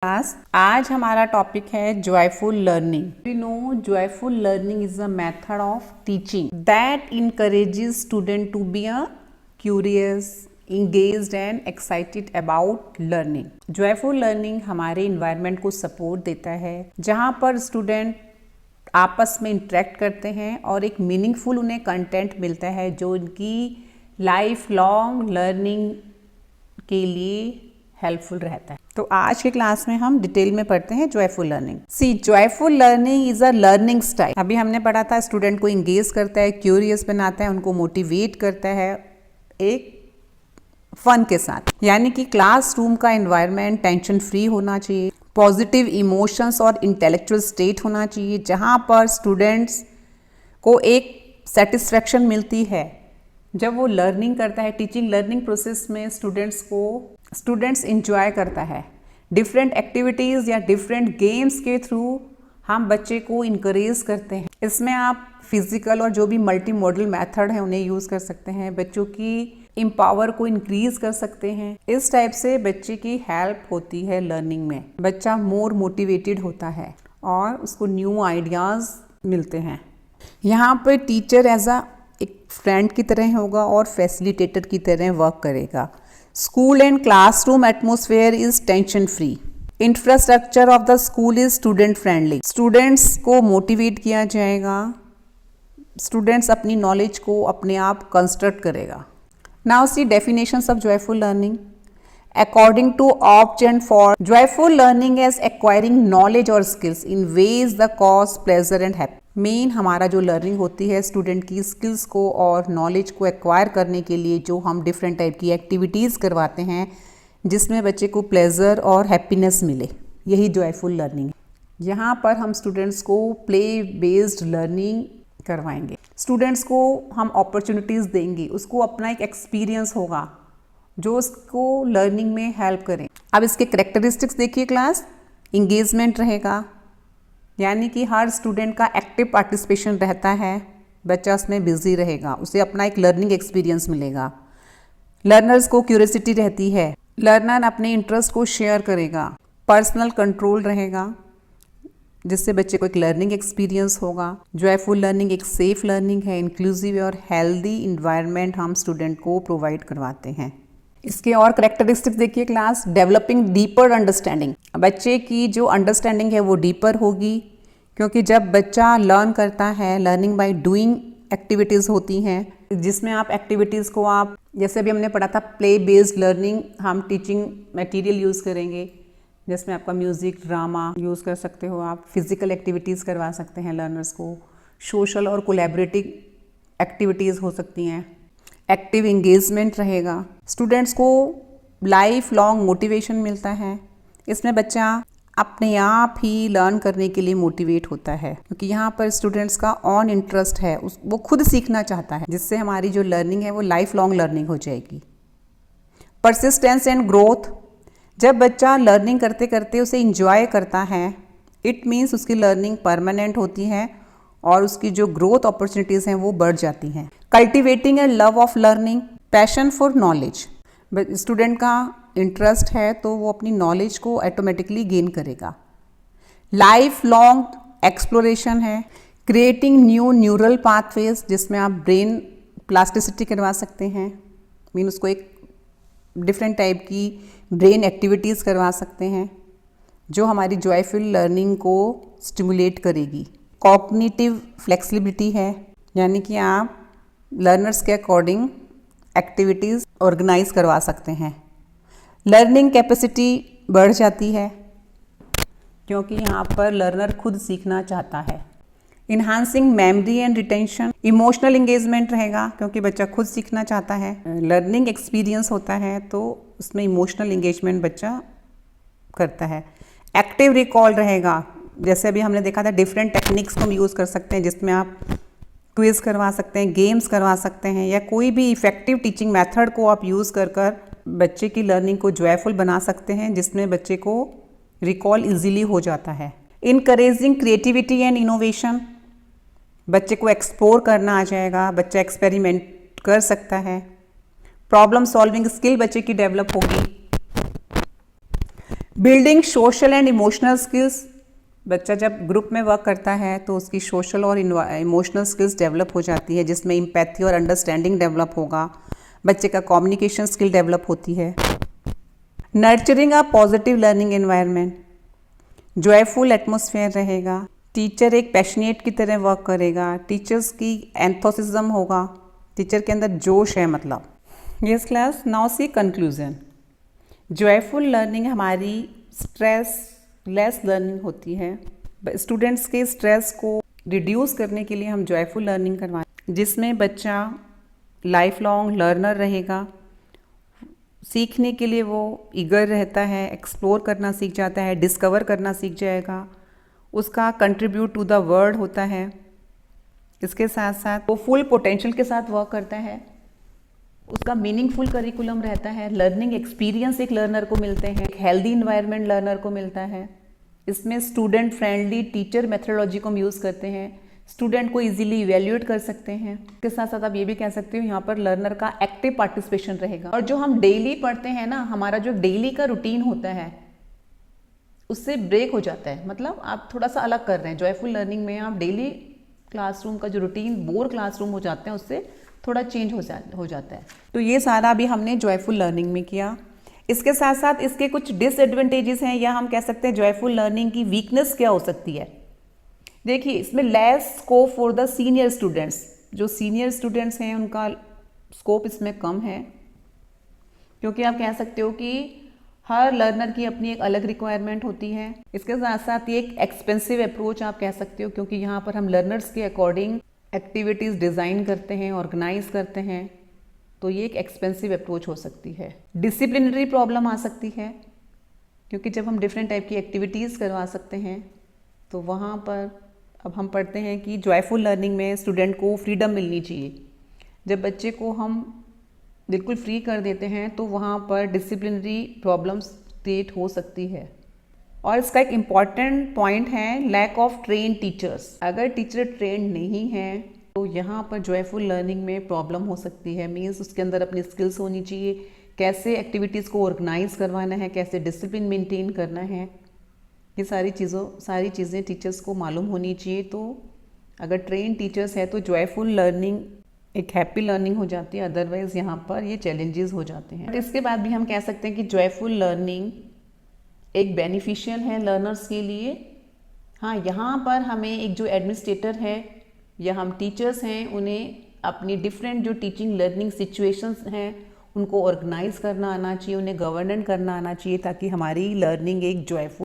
Class आज हमारा topic है joyful learning. We know joyful learning is a method of teaching that encourages student to be a curious, engaged and excited about learning। Joyful learning हमारे environment को support देता है जहाँ पर student आपस में इंटरेक्ट करते हैं और एक मीनिंगफुल उन्हें कंटेंट मिलता है जो उनकी लाइफ लॉन्ग लर्निंग के लिए हेल्पफुल रहता है। तो आज के क्लास में हम डिटेल में पढ़ते हैं joyful learning. See joyful learning is a learning style. अभी हमने पढ़ा था स्टूडेंट को इंगेज करता है, क्यूरियस बनाता है, उनको मोटिवेट करता है एक फन के साथ। यानी कि क्लासरूम का एनवायरनमेंट टेंशन फ्री होना चाहिए, पॉजिटिव इमोशंस और इंटेलेक्चुअल स्टेट होना चाहिए जहाँ पर स्टूडेंट्स को एक सेटिस्फेक्शन मिलती है जब वो लर्निंग करता है। टीचिंग लर्निंग प्रोसेस में स्टूडेंट्स इंजॉय करता है। डिफरेंट एक्टिविटीज़ या डिफरेंट गेम्स के थ्रू हम बच्चे को इनकरेज करते हैं। इसमें आप फिजिकल और जो भी मल्टी मॉडल मेथड है उन्हें यूज़ कर सकते हैं, बच्चों की इम्पावर को इंक्रीज कर सकते हैं। इस टाइप से बच्चे की हेल्प होती है लर्निंग में। बच्चा मोर मोटिवेटेड होता है और उसको न्यू आइडियाज़ मिलते हैं। यहाँ पर टीचर एज अ एक फ्रेंड की तरह होगा और फैसिलिटेटर की तरह वर्क करेगा। School and classroom atmosphere is tension free. Infrastructure of the school is student friendly. Students को मोटिवेट किया जाएगा, स्टूडेंट्स अपनी नॉलेज को अपने आप कंस्ट्रक्ट करेगा। Now see definitions of joyful learning. According to Obj and Ford, joyful learning is acquiring knowledge or skills in ways that cause pleasure and happiness. Main हमारा जो लर्निंग होती है स्टूडेंट की स्किल्स को और नॉलेज को acquire करने के लिए जो हम डिफरेंट टाइप की एक्टिविटीज़ करवाते हैं जिसमें बच्चे को प्लेजर और हैप्पीनेस मिले, यही जॉयफुल लर्निंग है। यहाँ पर हम स्टूडेंट्स को प्ले बेस्ड लर्निंग करवाएंगे। स्टूडेंट्स को हम अपॉर्चुनिटीज़ देंगे, उसको अपना एक एक्सपीरियंस होगा जो उसको लर्निंग में हेल्प करें। अब इसके करेक्टरिस्टिक्स देखिए क्लास। इंगेजमेंट रहेगा, यानी कि हर स्टूडेंट का एक्टिव पार्टिसिपेशन रहता है, बच्चा उसमें बिजी रहेगा, उसे अपना एक लर्निंग एक्सपीरियंस मिलेगा। लर्नर्स को क्यूरियोसिटी रहती है, लर्नर अपने इंटरेस्ट को शेयर करेगा। पर्सनल कंट्रोल रहेगा जिससे बच्चे को एक लर्निंग एक्सपीरियंस होगा। जॉयफुल लर्निंग एक सेफ लर्निंग है, इंक्लूसिव और हेल्दी इन्वायरमेंट हम स्टूडेंट को प्रोवाइड करवाते हैं। इसके और करेक्टरिस्टिक्स देखिए क्लास। डेवलपिंग डीपर अंडरस्टैंडिंग, बच्चे की जो अंडरस्टैंडिंग है वो डीपर होगी क्योंकि जब बच्चा लर्न करता है, लर्निंग बाय डूइंग एक्टिविटीज़ होती हैं जिसमें आप एक्टिविटीज़ को आप जैसे अभी हमने पढ़ा था प्ले बेस्ड लर्निंग, हम टीचिंग मटेरियल यूज़ करेंगे जिसमें आपका म्यूज़िक, ड्रामा यूज़ कर सकते हो, आप फिज़िकल एक्टिविटीज़ करवा सकते हैं लर्नर्स को, सोशल और कोलैबोरेटिव एक्टिविटीज़ हो सकती हैं, एक्टिव एंगेजमेंट रहेगा, स्टूडेंट्स को लाइफ लॉन्ग मोटिवेशन मिलता है। इसमें बच्चा अपने आप ही लर्न करने के लिए मोटिवेट होता है क्योंकि यहाँ पर स्टूडेंट्स का ऑन इंटरेस्ट है, वो खुद सीखना चाहता है जिससे हमारी जो लर्निंग है वो लाइफ लॉन्ग लर्निंग हो जाएगी। परसिस्टेंस एंड ग्रोथ, जब बच्चा लर्निंग करते करते उसे इंजॉय करता है, इट मीन्स उसकी लर्निंग परमानेंट होती है और उसकी जो ग्रोथ अपॉर्चुनिटीज़ हैं वो बढ़ जाती हैं। Cultivating A love of learning, passion for knowledge, student का इंटरेस्ट है तो वो अपनी नॉलेज को ऑटोमेटिकली गेन करेगा। लाइफ लॉन्ग एक्सप्लोरेशन है। क्रिएटिंग न्यू न्यूरल पाथवेज, जिसमें आप ब्रेन प्लास्टिसिटी करवा सकते हैं, मीन उसको एक डिफरेंट टाइप की ब्रेन एक्टिविटीज़ करवा सकते हैं जो हमारी जॉयफुल लर्निंग को स्टिमुलेट करेगी। कॉग्निटिव फ्लेक्सिबिलिटी है, यानी कि आप लर्नर्स के अकॉर्डिंग एक्टिविटीज़ ऑर्गेनाइज करवा सकते हैं। लर्निंग कैपेसिटी बढ़ जाती है क्योंकि यहाँ पर लर्नर खुद सीखना चाहता है। Enhancing memory and retention, emotional engagement रहेगा क्योंकि बच्चा खुद सीखना चाहता है। लर्निंग एक्सपीरियंस होता है तो उसमें इमोशनल इंगेजमेंट बच्चा करता है। एक्टिव रिकॉल रहेगा, जैसे अभी हमने देखा था डिफरेंट टेक्निक्स को हम यूज़ कर सकते हैं जिसमें आप क्विज करवा सकते हैं, गेम्स करवा सकते हैं या कोई भी इफेक्टिव टीचिंग मेथड को आप यूज़ कर बच्चे की लर्निंग को जॉयफुल बना सकते हैं जिसमें बच्चे को रिकॉल इजीली हो जाता है। इनकरेजिंग क्रिएटिविटी एंड इनोवेशन, बच्चे को एक्सप्लोर करना आ जाएगा, बच्चा एक्सपेरिमेंट कर सकता है। प्रॉब्लम सॉल्विंग स्किल बच्चे की डेवलप होगी। Building social and emotional skills, बच्चा जब ग्रुप में वर्क करता है तो उसकी सोशल और इमोशनल स्किल्स डेवलप हो जाती है, जिसमें एम्पैथी और अंडरस्टैंडिंग डेवलप होगा, बच्चे का कम्युनिकेशन स्किल डेवलप होती है। Nurturing a positive learning environment, joyful atmosphere रहेगा, टीचर एक पैशनेट की तरह वर्क करेगा, टीचर्स की एंथोसिज्म होगा, टीचर के अंदर जोश है मतलब। Yes class, now see conclusion. Joyful learning हमारी स्ट्रेस लेस लर्निंग होती है। स्टूडेंट्स के स्ट्रेस को रिड्यूस करने के लिए हम जॉयफुल लर्निंग करवाएं, जिसमें बच्चा लाइफ लॉन्ग लर्नर रहेगा, सीखने के लिए वो ईगर रहता है, एक्सप्लोर करना सीख जाता है, डिस्कवर करना सीख जाएगा, उसका कंट्रीब्यूट टू द वर्ल्ड होता है। इसके साथ साथ वो फुल पोटेंशियल के साथ वर्क करता है, उसका मीनिंगफुल करिकुलम रहता है, लर्निंग एक्सपीरियंस एक लर्नर को मिलते हैं, एक हेल्दी इन्वायरमेंट लर्नर को मिलता है। इसमें स्टूडेंट फ्रेंडली टीचर मेथोडोलॉजी को हम यूज़ करते हैं, स्टूडेंट को इजीली इवेल्यूएट कर सकते हैं। इसके साथ साथ आप ये भी कह सकते हो यहाँ पर लर्नर का एक्टिव पार्टिसिपेशन रहेगा। और जो हम डेली पढ़ते हैं ना, हमारा जो डेली का रूटीन होता है उससे ब्रेक हो जाता है, मतलब आप थोड़ा सा अलग कर रहे हैं। जॉयफुल लर्निंग में आप डेली क्लासरूम का जो रूटीन बोर क्लासरूम हो जाते हैं उससे थोड़ा चेंज हो जाता है। तो ये सारा भी हमने जॉयफुल लर्निंग में किया। इसके साथ साथ इसके कुछ डिसएडवांटेजेस हैं, या हम कह सकते हैं जॉयफुल लर्निंग की वीकनेस क्या हो सकती है। देखिए, इसमें less scope for the senior students, जो सीनियर स्टूडेंट्स हैं उनका स्कोप इसमें कम है, क्योंकि आप कह सकते हो कि हर लर्नर की अपनी एक अलग रिक्वायरमेंट होती है। इसके साथ साथ ये एक एक्सपेंसिव अप्रोच आप कह सकते हो, क्योंकि यहाँ पर हम लर्नर्स के अकॉर्डिंग एक्टिविटीज़ डिज़ाइन करते हैं, ऑर्गेनाइज करते हैं, तो ये एक एक्सपेंसिव अप्रोच हो सकती है। डिसिप्लिनरी प्रॉब्लम आ सकती है, क्योंकि जब हम डिफरेंट टाइप की एक्टिविटीज़ करवा सकते हैं तो वहाँ पर अब हम पढ़ते हैं कि जॉयफुल लर्निंग में स्टूडेंट को फ्रीडम मिलनी चाहिए। जब बच्चे को हम बिल्कुल फ्री कर देते हैं तो वहाँ पर डिसिप्लिनरी प्रॉब्लम्स क्रिएट हो सकती है। और इसका एक इम्पॉर्टेंट पॉइंट है लैक ऑफ ट्रेन टीचर्स। अगर टीचर ट्रेन नहीं है तो यहाँ पर जॉयफुल लर्निंग में प्रॉब्लम हो सकती है। मीन्स उसके अंदर अपनी स्किल्स होनी चाहिए, कैसे एक्टिविटीज़ को ऑर्गेनाइज करवाना है, कैसे डिसिप्लिन मेंटेन करना है, ये सारी चीज़ें टीचर्स को मालूम होनी चाहिए। तो अगर ट्रेन टीचर्स है तो जॉयफुल लर्निंग एक हैप्पी लर्निंग हो जाती है, अदरवाइज यहाँ पर ये चैलेंजेस हो जाते हैं। बट इसके बाद भी हम कह सकते हैं कि जॉयफुल लर्निंग एक बेनिफिशियल है लर्नर्स के लिए। हाँ, यहाँ पर हमें एक जो एडमिनिस्ट्रेटर है या हम टीचर्स हैं, उन्हें अपनी डिफरेंट जो टीचिंग लर्निंग सिचुएशंस हैं उनको ऑर्गेनाइज करना आना चाहिए, उन्हें गवर्नेंट करना आना चाहिए, ताकि हमारी लर्निंग एक जॉयफुल